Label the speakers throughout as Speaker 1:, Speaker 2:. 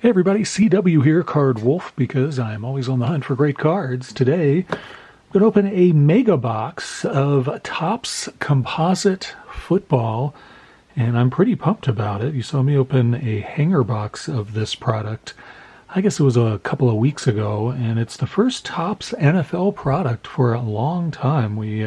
Speaker 1: Hey everybody, CW here, Card Wolf, because I'm always on the hunt for great cards. Today, I'm going to open a mega box of Topps Composite Football, and I'm pretty pumped about it. You saw me open a hanger box of this product, I guess it was a couple of weeks ago, and it's the first Topps NFL product for a long time. We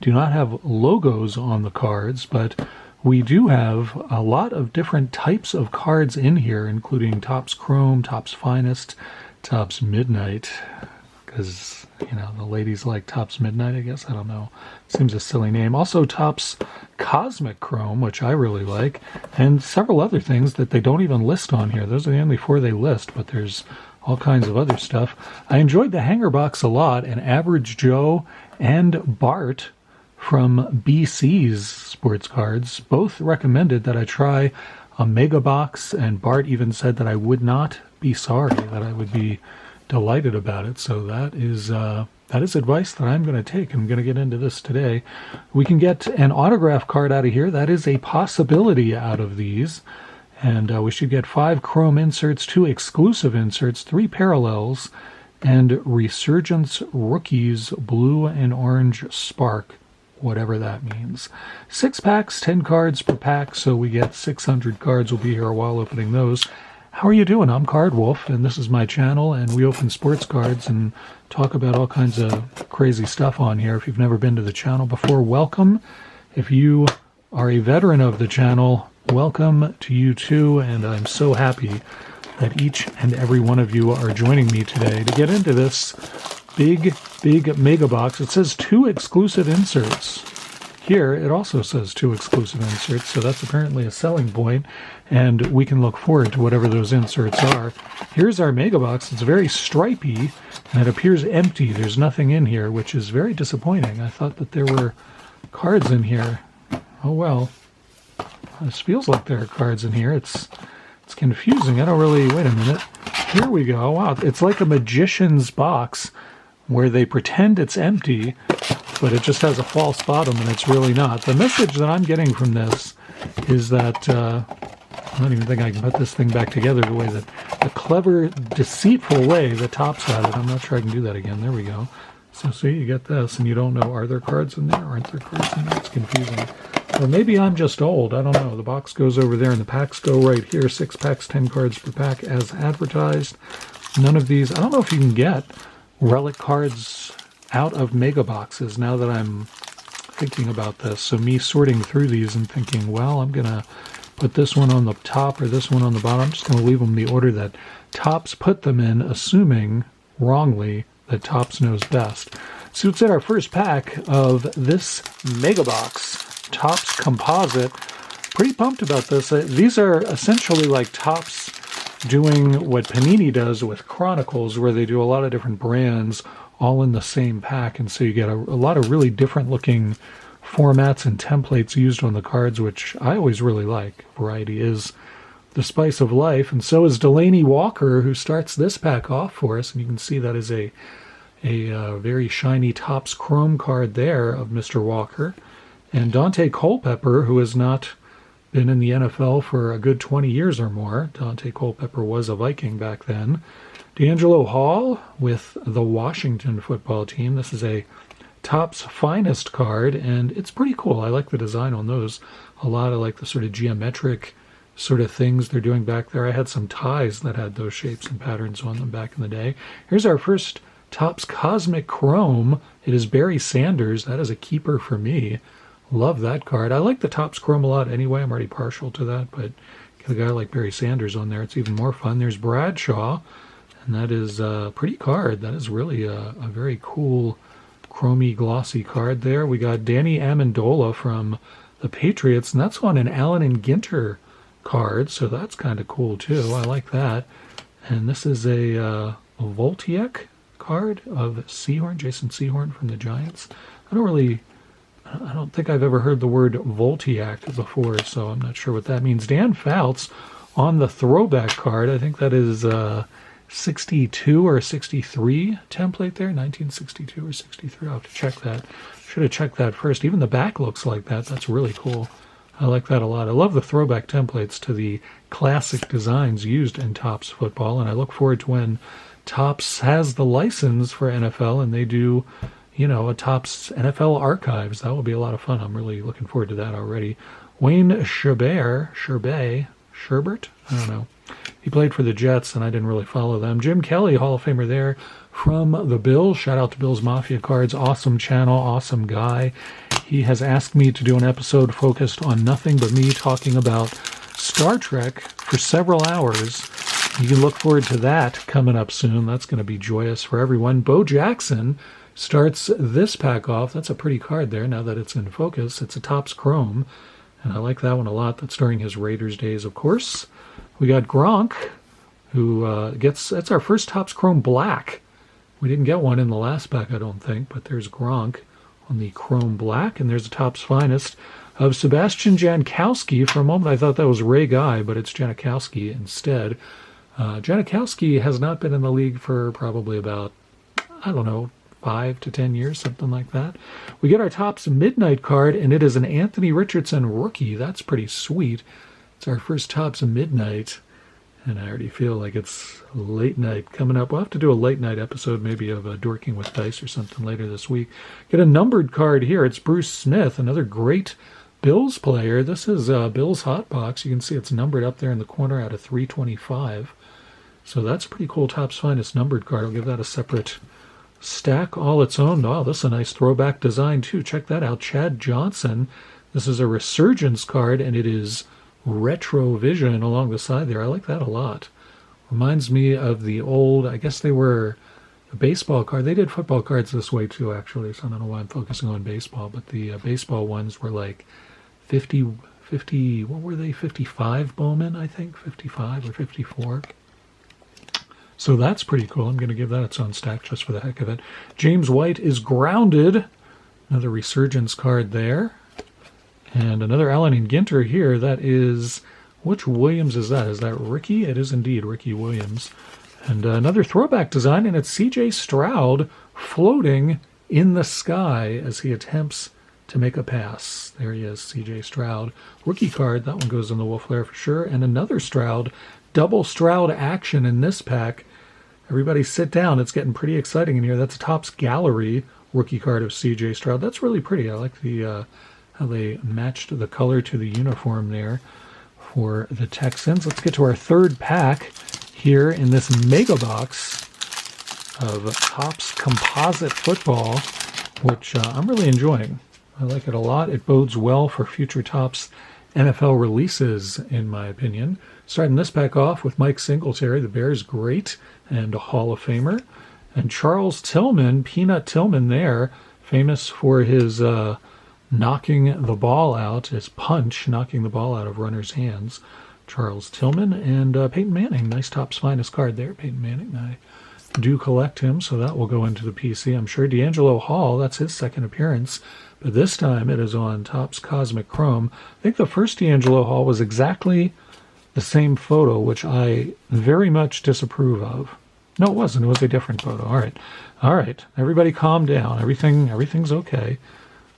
Speaker 1: do not have logos on the cards, but we do have a lot of different types of cards in here, including Topps Chrome, Topps Finest, Topps Midnight, because, you know, the ladies like Topps Midnight, I guess. I don't know. Seems a silly name. Also Topps Cosmic Chrome, which I really like, and several other things that they don't even list on here. Those are the only four they list, but there's all kinds of other stuff. I enjoyed the hanger box a lot, and Average Joe and Bart from BC's Sports Cards both recommended that I try a mega box, and Bart even said that I would not be sorry, that I would be delighted about it. So that is advice that I'm going to take. I'm going to get into this today. We can get an autograph card out of here. That is a possibility out of these. And we should get 5 chrome inserts, 2 exclusive inserts, 3 parallels, and Resurgence Rookies Blue and Orange Spark, whatever that means. 6 packs, 10 cards per pack, so we get 600 cards. We'll be here a while opening those. How are you doing? I'm Card Wolf, and this is my channel, and we open sports cards and talk about all kinds of crazy stuff on here. If you've never been to the channel before, welcome. If you are a veteran of the channel, welcome to you too, and I'm so happy that each and every one of you are joining me today to get into this big mega box. It says 2 exclusive inserts. Here, it also says 2 exclusive inserts, so that's apparently a selling point, and we can look forward to whatever those inserts are. Here's our mega box. It's very stripy, and it appears empty. There's nothing in here, which is very disappointing. I thought that there were cards in here. Oh well. This feels like there are cards in here. It's confusing. I don't really... Wait a minute. Here we go. Wow, it's like a magician's box, where they pretend it's empty, but it just has a false bottom, and it's really not. The message that I'm getting from this is that, I don't even think I can put this thing back together the way that, the clever, deceitful way that Topps had it. I'm not sure I can do that again. There we go. So see, you get this, and you don't know, are there cards in there? Aren't there cards in there? It's confusing. Or maybe I'm just old. I don't know. The box goes over there, and the packs go right here. 6 packs, 10 cards per pack, as advertised. None of these, I don't know if you can get relic cards out of mega boxes now that I'm thinking about this. So me sorting through these and thinking, well, I'm going to put this one on the top or this one on the bottom. I'm just going to leave them the order that Topps put them in, assuming wrongly that Topps knows best. So it's in our first pack of this mega box, Topps Composite. Pretty pumped about this. These are essentially like Topps doing what Panini does with Chronicles, where they do a lot of different brands all in the same pack, and so you get a lot of really different looking formats and templates used on the cards, which I always really like. Variety is the spice of life, and so is Delaney Walker, who starts this pack off for us, and you can see that is a very shiny Topps Chrome card there of Mr. Walker. And Dante Culpepper, who has not been in the NFL for a good 20 years or more. Dante Culpepper was a Viking back then. D'Angelo Hall with the Washington football team. This is a Topps Finest card, and it's pretty cool. I like the design on those a lot. I like the sort of geometric sort of things they're doing back there. I had some ties that had those shapes and patterns on them back in the day. Here's our first Topps Cosmic Chrome. It is Barry Sanders. That is a keeper for me. Love that card. I like the Topps Chrome a lot anyway. I'm already partial to that, but get a guy like Barry Sanders on there, it's even more fun. There's Bradshaw, and that is a pretty card. That is really a very cool, chromy, glossy card there. We got Danny Amendola from the Patriots, and that's on an Allen and Ginter card, so that's kind of cool too. I like that. And this is a Voltiek card of Sehorn, Jason Sehorn from the Giants. I don't think I've ever heard the word Voltiak before, so I'm not sure what that means. Dan Fouts on the throwback card. I think that is 62 or 63 template there, 1962 or 63. I'll have to check that. Should have checked that first. Even the back looks like that. That's really cool. I like that a lot. I love the throwback templates to the classic designs used in Topps football, and I look forward to when Topps has the license for NFL and they do, a Topps NFL archives. That will be a lot of fun. I'm really looking forward to that already. Wayne Sherbert? I don't know. He played for the Jets, and I didn't really follow them. Jim Kelly, Hall of Famer there from the Bills. Shout out to Bills Mafia Cards. Awesome channel, awesome guy. He has asked me to do an episode focused on nothing but me talking about Star Trek for several hours. You can look forward to that coming up soon. That's going to be joyous for everyone. Bo Jackson starts this pack off. That's a pretty card there now that it's in focus. It's a Topps Chrome, and I like that one a lot. That's during his Raiders days, of course. We got Gronk, who that's our first Topps Chrome Black. We didn't get one in the last pack, I don't think, but there's Gronk on the Chrome Black, and there's the Topps Finest of Sebastian Janikowski. For a moment, I thought that was Ray Guy, but it's Janikowski instead. Janikowski has not been in the league for probably about, 5 to 10 years, something like that. We get our Topps Midnight card, and it is an Anthony Richardson rookie. That's pretty sweet. It's our first Topps Midnight, and I already feel like it's late night coming up. We'll have to do a late night episode maybe of Dorking with Dice or something later this week. Get a numbered card here. It's Bruce Smith, another great Bills player. This is Bills Hot Box. You can see it's numbered up there in the corner out of 325. So that's a pretty cool Topps Finest numbered card. I'll give that a separate stack all its own. Oh, this is a nice throwback design too. Check that out. Chad Johnson. This is a Resurgence card, and it is retro vision along the side there. I like that a lot. Reminds me of the old, I guess they were a baseball card. They did football cards this way too, actually, so I don't know why I'm focusing on baseball, but the baseball ones were like 50, what were they, 55 Bowman, I think, 55 or 54. So that's pretty cool. I'm going to give that its own stack just for the heck of it. James White is grounded. Another Resurgence card there. And another Allen and Ginter here. That is, which Williams is that? Is that Ricky? It is indeed Ricky Williams. And another throwback design, and it's C.J. Stroud floating in the sky as he attempts to make a pass. There he is, C.J. Stroud. Rookie card, that one goes in the Wolf Lair for sure. And another Stroud, double Stroud action in this pack. Everybody sit down. It's getting pretty exciting in here. That's a Topps Gallery rookie card of C.J. Stroud. That's really pretty. I like the how they matched the color to the uniform there for the Texans. Let's get to our third pack here in this mega box of Topps Composite Football, which I'm really enjoying. I like it a lot. It bodes well for future Topps NFL releases, in my opinion. Starting this pack off with Mike Singletary, the Bears great and a Hall of Famer. And Charles Tillman, Peanut Tillman there, famous for his knocking the ball out, his punch, knocking the ball out of runners' hands. Charles Tillman and Peyton Manning. Nice Topps Finest card there, Peyton Manning. I do collect him, so that will go into the PC, I'm sure. D'Angelo Hall, that's his second appearance, but this time it is on Topps Cosmic Chrome. I think the first D'Angelo Hall was exactly the same photo, which I very much disapprove of. No, it wasn't. It was a different photo. All right. Everybody calm down. Everything's okay.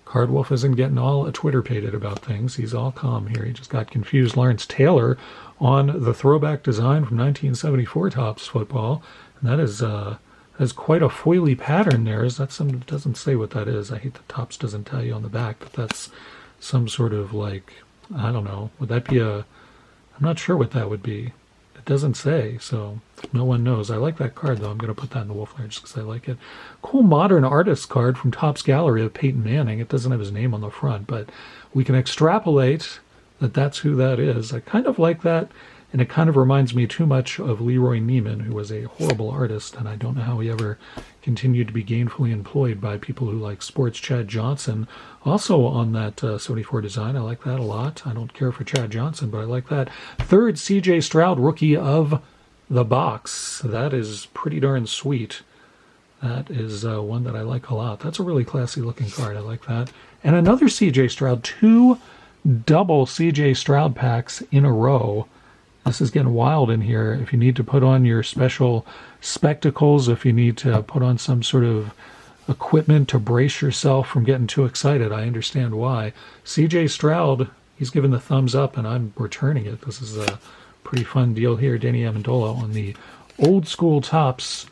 Speaker 1: Card Wolf isn't getting all Twitter-pated about things. He's all calm here. He just got confused. Lawrence Taylor on the throwback design from 1974 Topps Football. And that is quite a foily pattern there. It doesn't say what that is. I hate that Topps doesn't tell you on the back, but that's some sort of like, I don't know. Would that be I'm not sure what that would be. It doesn't say, so no one knows. I like that card, though. I'm going to put that in the Wolf Lair just because I like it. Cool modern artist card from Topps Gallery of Peyton Manning. It doesn't have his name on the front, but we can extrapolate that that's who that is. I kind of like that, and it kind of reminds me too much of Leroy Neiman, who was a horrible artist, and I don't know how he ever continued to be gainfully employed by people who like sports. Chad Johnson, also on that 74 design. I like that a lot. I don't care for Chad Johnson, but I like that. Third, C.J. Stroud, rookie of the box. That is pretty darn sweet. That is one that I like a lot. That's a really classy looking card. I like that. And another C.J. Stroud, two double C.J. Stroud packs in a row. This is getting wild in here. If you need to put on your special spectacles, if you need to put on some sort of equipment to brace yourself from getting too excited, I understand why. C.J. Stroud He's given the thumbs up, and I'm returning it. This is a pretty fun deal here. Danny Amendola on the old school Topps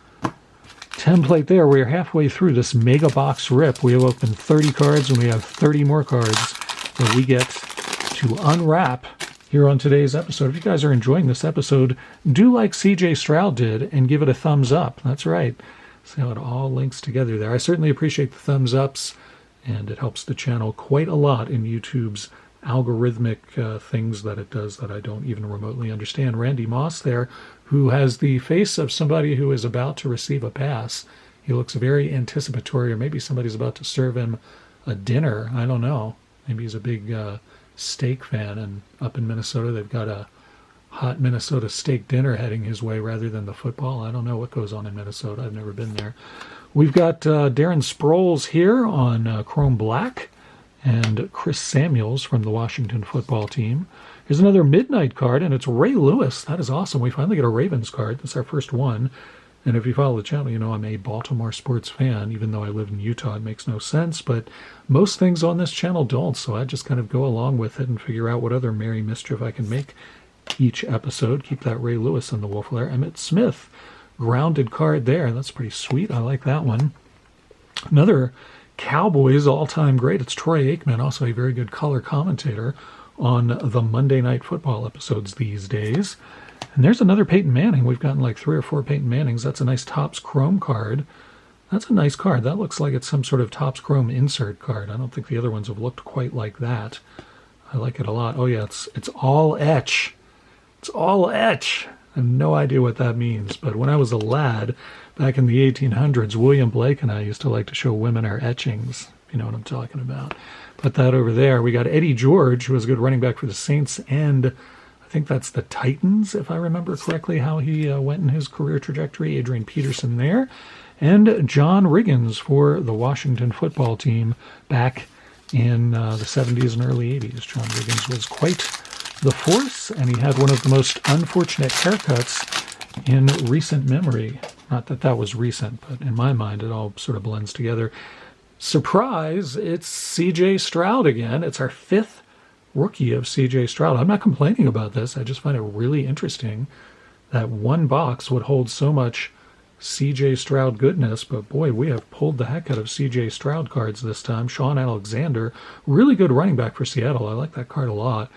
Speaker 1: template there. We're halfway through this mega box rip. We have opened 30 cards, and we have 30 more cards that we get to unwrap here on today's episode. If you guys are enjoying this episode, do like CJ Stroud did and give it a thumbs up. That's right. See how it all links together there. I certainly appreciate the thumbs ups, and it helps the channel quite a lot in YouTube's algorithmic things that it does that I don't even remotely understand. Randy Moss there, who has the face of somebody who is about to receive a pass. He looks very anticipatory, or maybe somebody's about to serve him a dinner. I don't know. Maybe he's a big steak fan, and up in Minnesota they've got a hot Minnesota steak dinner heading his way rather than the football. I don't know what goes on in Minnesota. I've never been there. We've got Darren Sproles here on Chrome Black, and Chris Samuels from the Washington football team. Here's another midnight card, and it's Ray Lewis. That is awesome. We finally get a Ravens card. That's our first one. And if you follow the channel, you know I'm a Baltimore sports fan. Even though I live in Utah, it makes no sense. But most things on this channel don't, so I just kind of go along with it and figure out what other merry mischief I can make each episode. Keep that Ray Lewis in the wolf there. Emmitt Smith, grounded card there. That's pretty sweet. I like that one. Another Cowboys all-time great. It's Troy Aikman, also a very good color commentator on the Monday Night Football episodes these days. And there's another Peyton Manning. We've gotten like 3 or 4 Peyton Mannings. That's a nice Topps Chrome card. That's a nice card. That looks like it's some sort of Topps Chrome insert card. I don't think the other ones have looked quite like that. I like it a lot. Oh yeah, it's all etch. It's all etch. I have no idea what that means, but when I was a lad back in the 1800s, William Blake and I used to like to show women our etchings, if you know what I'm talking about. Put that over there. We got Eddie George, who was a good running back for the Saints, and I think that's the Titans, if I remember correctly, how he went in his career trajectory. Adrian Peterson there. And John Riggins for the Washington football team back in the 70s and early 80s. John Riggins was quite the force, and he had one of the most unfortunate haircuts in recent memory. Not that that was recent, but in my mind it all sort of blends together. Surprise, it's CJ Stroud again. It's our 5th rookie of CJ Stroud. I'm not complaining about this. I just find it really interesting that one box would hold so much CJ Stroud goodness, but boy, we have pulled the heck out of CJ Stroud cards this time. Sean Alexander, really good running back for Seattle. I like that card a lot.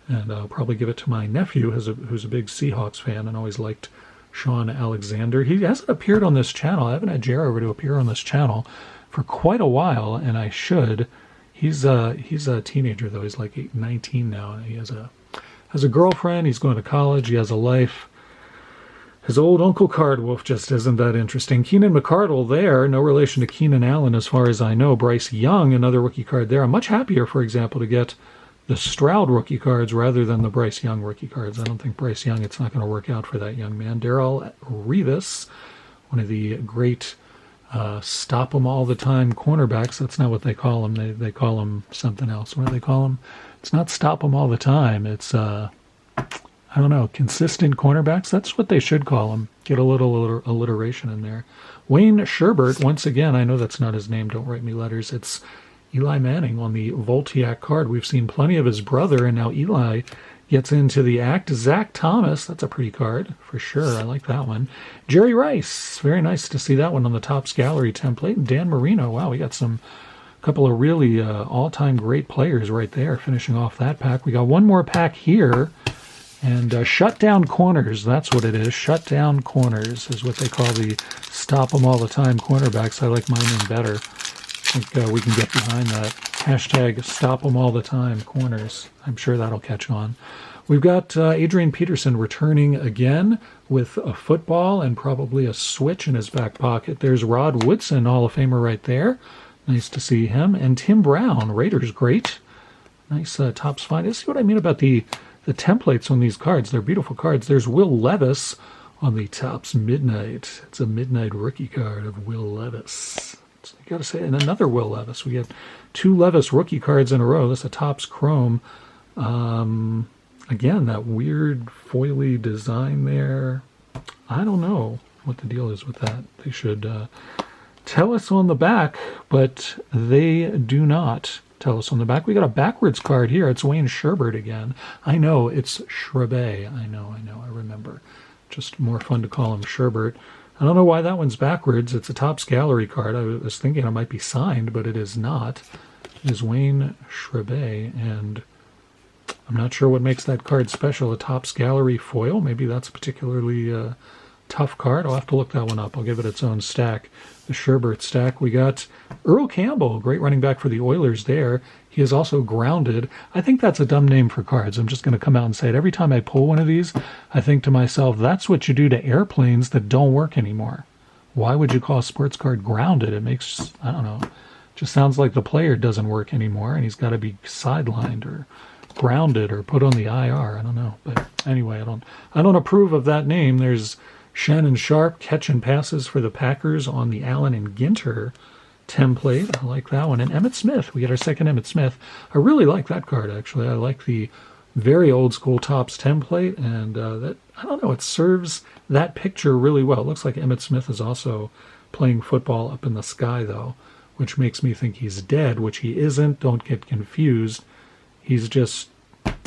Speaker 1: And I'll probably give it to my nephew, who's a big Seahawks fan and always liked Sean Alexander. He hasn't appeared on this channel. I haven't had Jer over to appear on this channel for quite a while, and I should. He's a teenager, though. He's like 19 now. He has a girlfriend. He's going to college. He has a life. His old Uncle Cardwolf just isn't that interesting. Keenan McCardle there, no relation to Keenan Allen as far as I know. Bryce Young, another rookie card there. I'm much happier, for example, to get the Stroud rookie cards rather than the Bryce Young rookie cards. I don't think Bryce Young, it's not going to work out for that young man. Darrelle Revis, one of the great stop 'em all the time cornerbacks. That's not what they call him. They call him something else. What do they call him? It's not stop 'em all the time. It's, I don't know, consistent cornerbacks. That's what they should call him. Get a little alliteration in there. Wayne Sherbert, once again, I know that's not his name. Don't write me letters. It's Eli Manning on the Voltiac card. We've seen plenty of his brother, and now Eli gets into the act. Zach Thomas, that's a pretty card for sure. I like that one. Jerry Rice, very nice to see that one on the Topps Gallery template. And Dan Marino, wow, we got a couple of really all-time great players right there finishing off that pack. We got one more pack here, and shut down corners, that's what it is. Shut down corners is what they call the stop 'em all the time cornerbacks. I like my name better. I think we can get behind that. Hashtag stop 'em all the time corners. I'm sure that'll catch on. We've got Adrian Peterson returning again with a football and probably a switch in his back pocket. There's Rod Woodson, Hall of Famer right there. Nice to see him. And Tim Brown, Raiders great. Nice Topps find. See what I mean about the templates on these cards. They're beautiful cards. There's Will Levis on the Topps Midnight. It's a midnight rookie card of Will Levis. So you got to say, and another Will Levis. We get 2 Levis rookie cards in a row. That's a Topps Chrome. Again, that weird foily design there. I don't know what the deal is with that. They should tell us on the back, but they do not. tell us on the back. We got a backwards card here. It's Wayne Sherbert again. I know, it's Shrebe. I know, I remember. Just more fun to call him Sherbert. I don't know why that one's backwards. It's a Topps Gallery card. I was thinking it might be signed, but it is not. It is Wayne Shrebe, and I'm not sure what makes that card special. A Topps Gallery foil? Maybe that's a particularly tough card. I'll have to look that one up. I'll give it its own stack. The Sherbert stack. We got Earl Campbell, great running back for the Oilers there. He is also grounded. I think that's a dumb name for cards. I'm just going to come out and say it. Every time I pull one of these, I think to myself, that's what you do to airplanes that don't work anymore. Why would you call a sports card grounded? It makes, I don't know, just sounds like the player doesn't work anymore and he's got to be sidelined or grounded or put on the IR. I don't know. But anyway, I don't approve of that name. There's Shannon Sharp catching passes for the Packers on the Allen and Ginter template. I like that one. And Emmitt Smith. We get our second Emmitt Smith. I really like that card, actually. I like the very old school Topps template, and that, I don't know, it serves that picture really well. It looks like Emmitt Smith is also playing football up in the sky, though, which makes me think he's dead, which he isn't. Don't get confused. He's just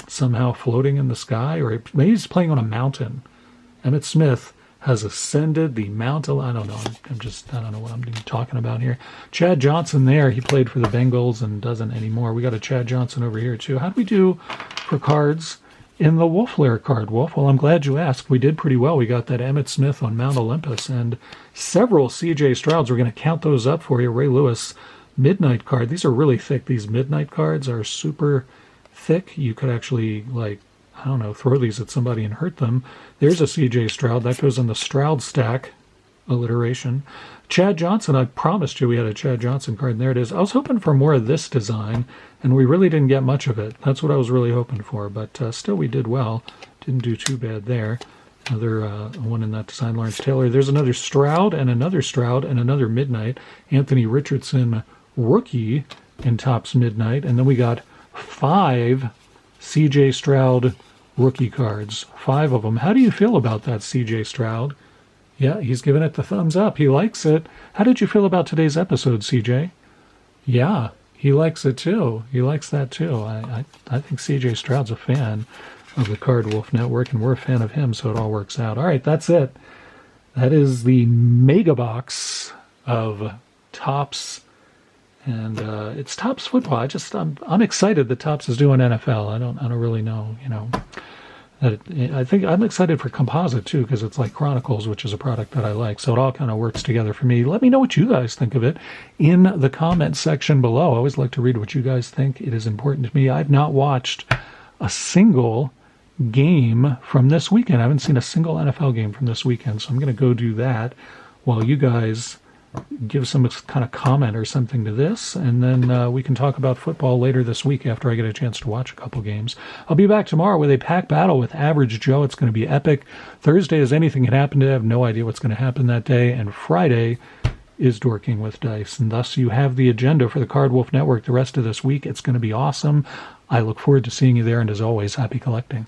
Speaker 1: somehow floating in the sky, or maybe he's playing on a mountain. Emmitt Smith has ascended the mountain. I don't know. I don't know what I'm talking about here. Chad Johnson there. He played for the Bengals and doesn't anymore. We got a Chad Johnson over here, too. How do we do for cards in the Wolf Lair card, Wolf? Well, I'm glad you asked. We did pretty well. We got that Emmitt Smith on Mount Olympus and several C.J. Strouds. We're going to count those up for you. Ray Lewis Midnight card. These are really thick. These Midnight cards are super thick. You could actually, like, I don't know, throw these at somebody and hurt them. There's a C.J. Stroud. That goes in the Stroud stack. Alliteration. Chad Johnson, I promised you we had a Chad Johnson card, and there it is. I was hoping for more of this design, and we really didn't get much of it. That's what I was really hoping for, but still we did well. Didn't do too bad there. Another one in that design, Lawrence Taylor. There's another Stroud and another Midnight. Anthony Richardson rookie in Topps Midnight, and then we got 5 C.J. Stroud rookie cards. 5 of them. How do you feel about that, C.J. Stroud? Yeah, he's giving it the thumbs up. He likes it. How did you feel about today's episode, C.J.? Yeah, he likes it too. He likes that too. I think C.J. Stroud's a fan of the Card Wolf Network, and we're a fan of him, so it all works out. All right, that's it. That is the mega box of Topps. And it's Topps football. I'm excited that Topps is doing NFL. I don't really know, I think I'm excited for Composite too, because it's like Chronicles, which is a product that I like. So it all kind of works together for me. Let me know what you guys think of it in the comment section below. I always like to read what you guys think. It is important to me. I've not watched a single game from this weekend. I haven't seen a single NFL game from this weekend. So I'm going to go do that while you guys give some kind of comment or something to this, and then we can talk about football later this week after I get a chance to watch a couple games. I'll be back tomorrow with a pack battle with Average Joe. It's going to be epic. Thursday is Anything Can Happen. I have no idea what's going to happen that day, and Friday is Dorking with Dice, and thus you have the agenda for the Card Wolf Network the rest of this week. It's going to be awesome. I look forward to seeing you there, and as always, happy collecting.